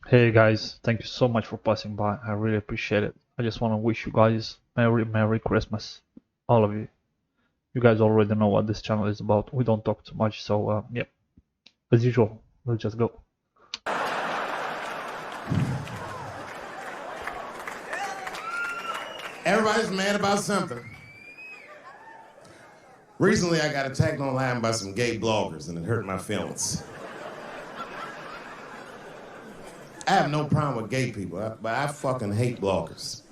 Hey guys, thank you so much for passing by. I really appreciate it. I just want to wish you guys Merry Christmas. All of you. You guys already know what this channel is about. We don't talk too much, so yeah. As usual, let's just go. Everybody's mad about something. Recently, I got attacked online by some gay bloggers, and it hurt my feelings. I have no problem with gay people, but I fucking hate bloggers.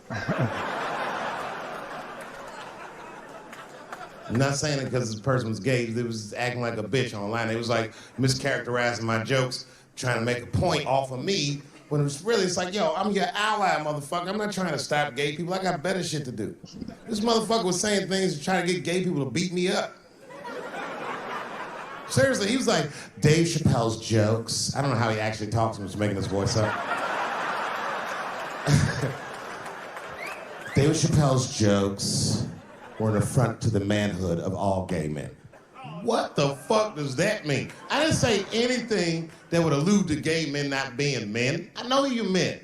I'm not saying it because this person was gay. They was acting like a bitch online. They was like mischaracterizing my jokes, trying to make a point off of me, when it was really, it's like, yo, I'm your ally, motherfucker. I'm not trying to stop gay people. I got better shit to do. This motherfucker was saying things to try to get gay people to beat me up. Seriously, he was like, Dave Chappelle's jokes. I don't know how he actually talks, I'm just making his voice up. Dave Chappelle's jokes were an affront to the manhood of all gay men. What the fuck does that mean? I didn't say anything that would allude to gay men not being men. I know you men.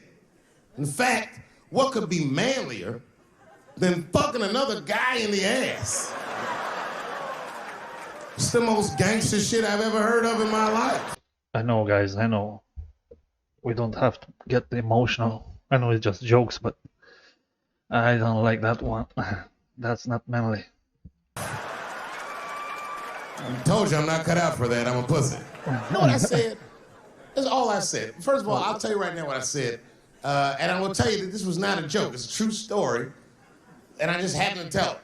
In fact, what could be manlier than fucking another guy in the ass? It's the most gangster shit I've ever heard of in my life. I know, guys, I know. We don't have to get emotional. I know it's just jokes, but I don't like that one. That's not manly. I told you I'm not cut out for that. I'm a pussy. You know what I said? That's all I said. First of all, I'll tell you right now what I said. And I will tell you that this was not a joke. It's a true story. And I just happened to tell it.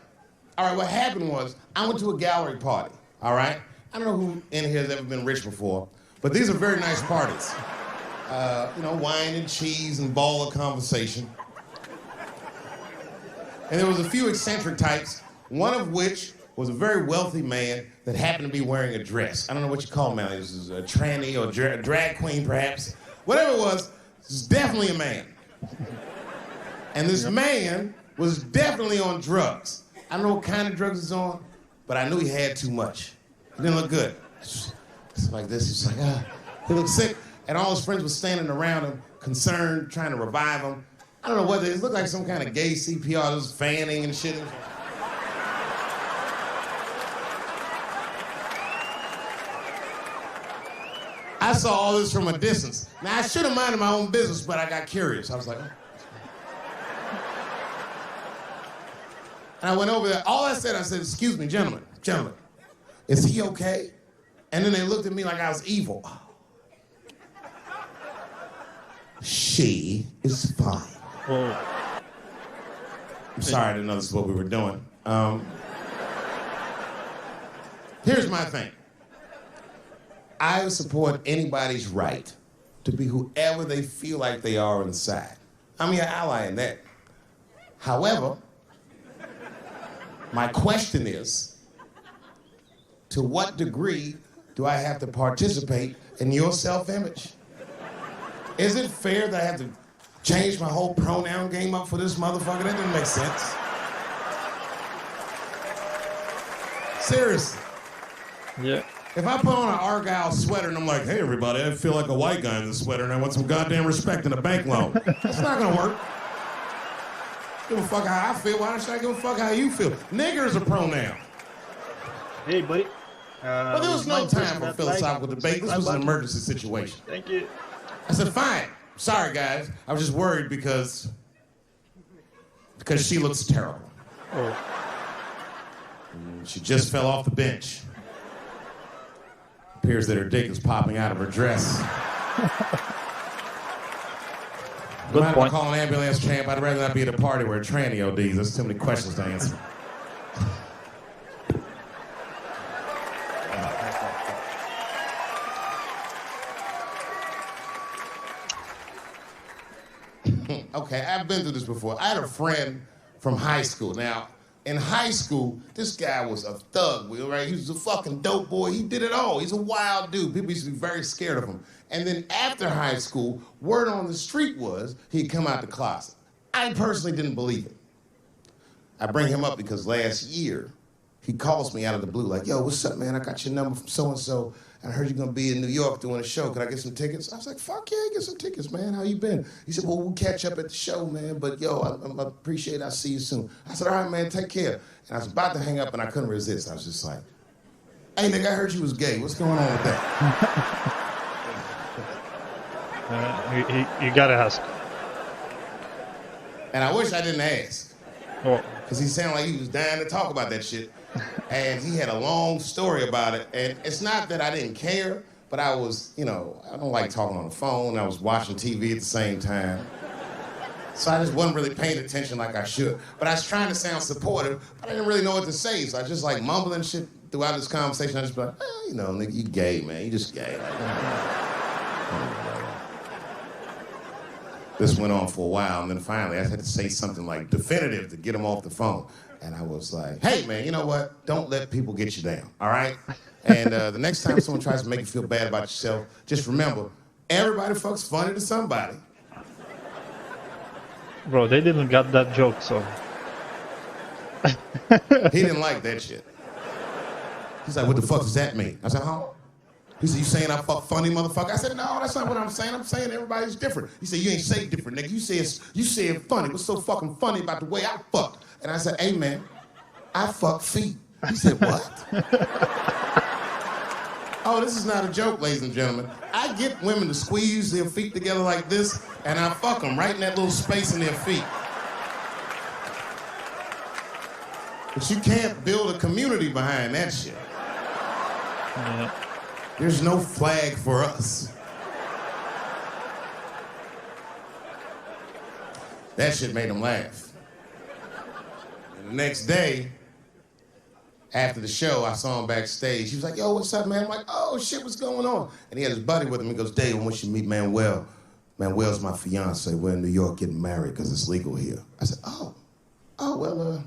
All right, what happened was I went to a gallery party, all right? I don't know who in here has ever been rich before, but these are very nice parties. You know, wine and cheese and ball of conversation. And there was a few eccentric types, one of which was a very wealthy man that happened to be wearing a dress. I don't know what you call him now. This is a tranny or a drag queen, perhaps. Whatever it was definitely a man. And this man was definitely on drugs. I don't know what kind of drugs he's on, but I knew he had too much. He didn't look good. It's like this. He's like, he looked sick. And all his friends were standing around him, concerned, trying to revive him. I don't know whether it looked like some kind of gay CPR. It was fanning and shit. I saw all this from a distance. Now, I should have minded my own business, but I got curious. I was like, oh. And I went over there. All I said, excuse me, gentlemen, is he okay? And then they looked at me like I was evil. She is fine. Oh. I'm sorry, I didn't know this is what we were doing. Here's my thing. I support anybody's right to be whoever they feel like they are inside. I'm your ally in that. However, my question is, to what degree do I have to participate in your self-image? Is it fair that I have to change my whole pronoun game up for this motherfucker? That doesn't make sense. Seriously. Yeah. If I put on an Argyle sweater and I'm like, hey everybody, I feel like a white guy in this sweater and I want some goddamn respect and a bank loan. That's not gonna work. Give a fuck how I feel, why should I give a fuck how you feel? Nigger is a pronoun. Hey, buddy. But there was no time for philosophical debate. This was an emergency situation. Thank you. I said, fine. Sorry, guys. I was just worried because she looks terrible. Oh. She just fell off the bench. Appears that her dick is popping out of her dress. Good I'm point. to call an ambulance, champ. I'd rather not be at a party where a tranny ODs. There's too many questions to answer. Okay, I've been through this before. I had a friend from high school. Now, in high school, this guy was a thug, right? He was a fucking dope boy. He did it all. He's a wild dude. People used to be very scared of him. And then after high school, word on the street was he'd come out the closet. I personally didn't believe it. I bring him up because last year, he calls me out of the blue like, yo, what's up, man? I got your number from so-and-so. And I heard you're gonna be in New York doing a show. Could I get some tickets? I was like, fuck yeah, get some tickets, man. How you been? He said, well, we'll catch up at the show, man. But yo, I appreciate it. I'll see you soon. I said, all right, man, take care. And I was about to hang up and I couldn't resist. I was just like, hey, nigga, I heard you was gay. What's going on with that? You gotta ask. And I wish I didn't ask. Well, Because he sounded like he was dying to talk about that shit. And he had a long story about it. And it's not that I didn't care, but I was, you know, I don't like talking on the phone. I was watching TV at the same time. So I just wasn't really paying attention like I should. But I was trying to sound supportive, but I didn't really know what to say. So I just like mumbling shit throughout this conversation. I just be like, you know, nigga, you gay, man. You just gay. This went on for a while, and then finally I had to say something like definitive to get him off the phone. And I was like, hey, man, you know what? Don't let people get you down, all right? And the next time someone tries to make you feel bad about yourself, just remember, everybody fucks funny to somebody. bro, they didn't get that joke, so. He didn't like that shit. He's like, what the fuck does that mean? I said, huh? He said, you saying I fuck funny, motherfucker? I said, no, that's not what I'm saying. I'm saying everybody's different. He said, you ain't say different, nigga. You said funny. What's so fucking funny about the way I fuck? And I said, hey, man, I fuck feet. He said, what? Oh, this is not a joke, ladies and gentlemen. I get women to squeeze their feet together like this, and I fuck them right in that little space in their feet. But you can't build a community behind that shit. Yeah. There's no flag for us. That shit made him laugh. And the next day, after the show, I saw him backstage. He was like, yo, what's up, man? I'm like, oh, shit, what's going on? And he had his buddy with him. He goes, Dave, I want you to meet Manuel. Manuel's my fiance. We're in New York getting married because it's legal here. I said, well,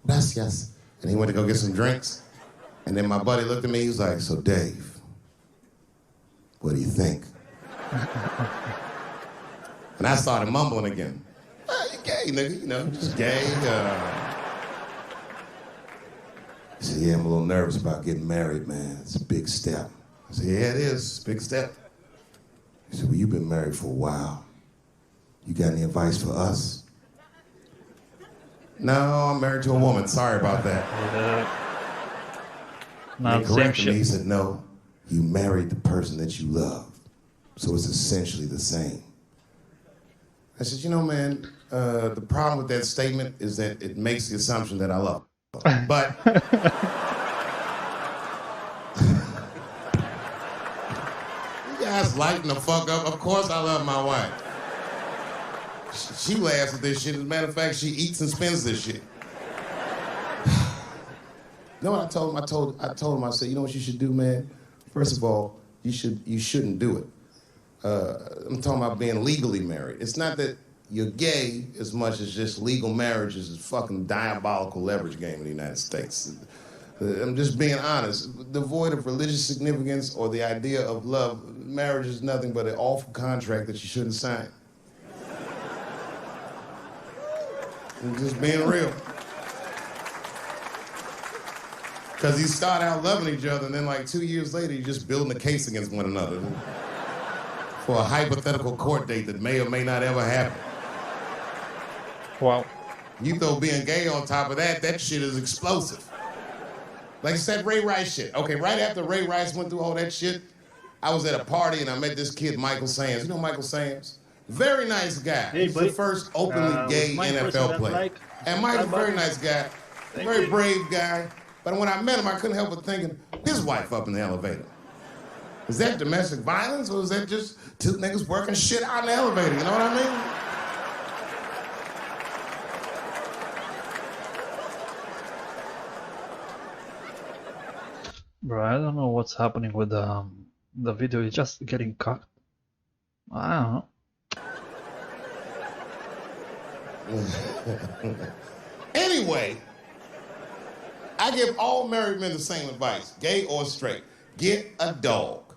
gracias. And he went to go get some drinks. And then my buddy looked at me, he was like, so Dave, what do you think? And I started mumbling again. You gay, nigga, you know, just gay. He said, yeah, I'm a little nervous about getting married, man. It's a big step. I said, yeah, it is, it's a big step. He said, well, you've been married for a while. You got any advice for us? No, I'm married to a woman, sorry about that. Not he the same corrected me, he shit. said, no, you married the person that you love. So it's essentially the same. I said, you know, man, the problem with that statement is that it makes the assumption that I love her. But you guys lighten the fuck up. Of course I love my wife. She laughs at this shit. As a matter of fact, she eats and spends this shit. You know what I told him? I told him, I said, you know what you should do, man? First of all, you shouldn't do it. I'm talking about being legally married. It's not that you're gay as much as just legal marriage is a fucking diabolical leverage game in the United States. I'm just being honest. Devoid of religious significance or the idea of love, marriage is nothing but an awful contract that you shouldn't sign. I'm just being real. Because you start out loving each other, and then like 2 years later, you're just building a case against one another for a hypothetical court date that may or may not ever happen. Wow. You throw being gay on top of that, that shit is explosive. Like I said, Ray Rice shit. Okay, right after Ray Rice went through all that shit, I was at a party and I met this kid, Michael Sams. You know Michael Sams? Very nice guy. Hey, He's buddy. the first openly gay Mike NFL player. like, And Mike's a very nice guy, very brave guy. But when I met him, I couldn't help but thinking, his wife up in the elevator. Is that domestic violence or is that just two niggas working shit out in the elevator? You know what I mean? Bro, I don't know what's happening with the video. It's just getting cut. I don't know. Anyway, I give all married men the same advice, gay or straight. Get a dog.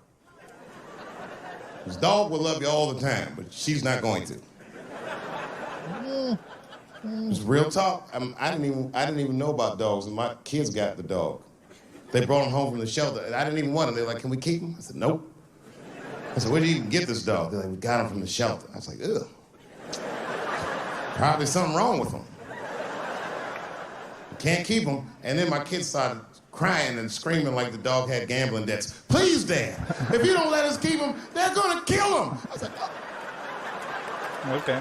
This dog will love you all the time, but she's not going to. It's real talk. I didn't even know about dogs, and my kids got the dog. They brought him home from the shelter. I didn't even want him. They're like, can we keep him? I said, nope. I said, where did you even get this dog? They're like, we got him from the shelter. I was like, ugh. Probably something wrong with him. Can't keep him. And then my kids started crying and screaming like the dog had gambling debts. Please, Dad, if you don't let us keep him, they're gonna kill him. I was like, oh. Okay.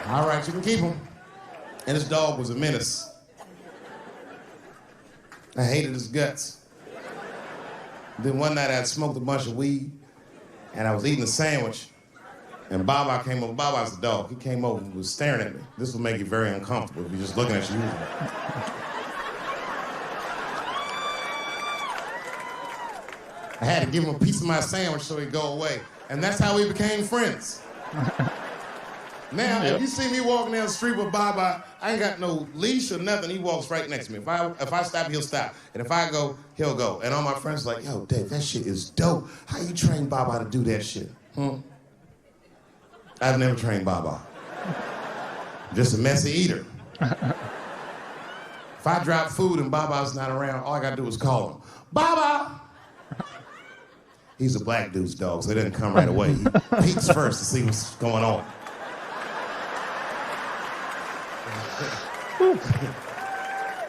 All right, you can keep him. And this dog was a menace. I hated his guts. Then one night I'd smoked a bunch of weed and I was eating a sandwich and Baba came over. Baba's the dog. He came over and was staring at me. This will make you very uncomfortable if you're just looking at you. I had to give him a piece of my sandwich so he'd go away. And that's how we became friends. Now, if you see me walking down the street with Baba, I ain't got no leash or nothing. He walks right next to me. If I stop, he'll stop. And if I go, he'll go. And all my friends are like, yo, Dave, that shit is dope. How you train Baba to do that shit? I've never trained Baba. Just a messy eater. If I drop food and Baba's not around, all I gotta do is call him. Baba! He's a black dude's dog, so he doesn't come right away. He peeks first to see what's going on.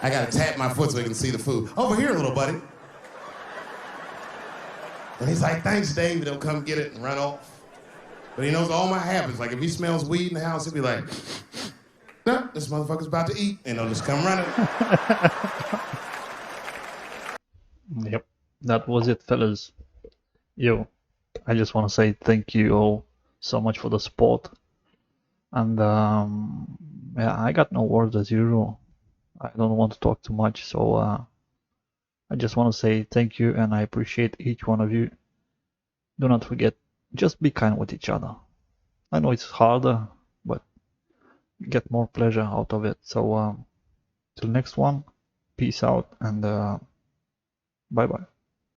I gotta tap my foot so he can see the food. Over here, little buddy. And he's like, thanks, Dave. He'll come get it and run off. But he knows all my habits. Like if he smells weed in the house, he'll be like, no, this motherfucker's about to eat. And he'll just come running. Yep, that was it, fellas. Yo, I just want to say thank you all so much for the support. And yeah, I got no words as usual. I don't want to talk too much, so I just want to say thank you and I appreciate each one of you. Do not forget, just be kind with each other. I know it's harder, but you get more pleasure out of it. So till next one, peace out and bye bye.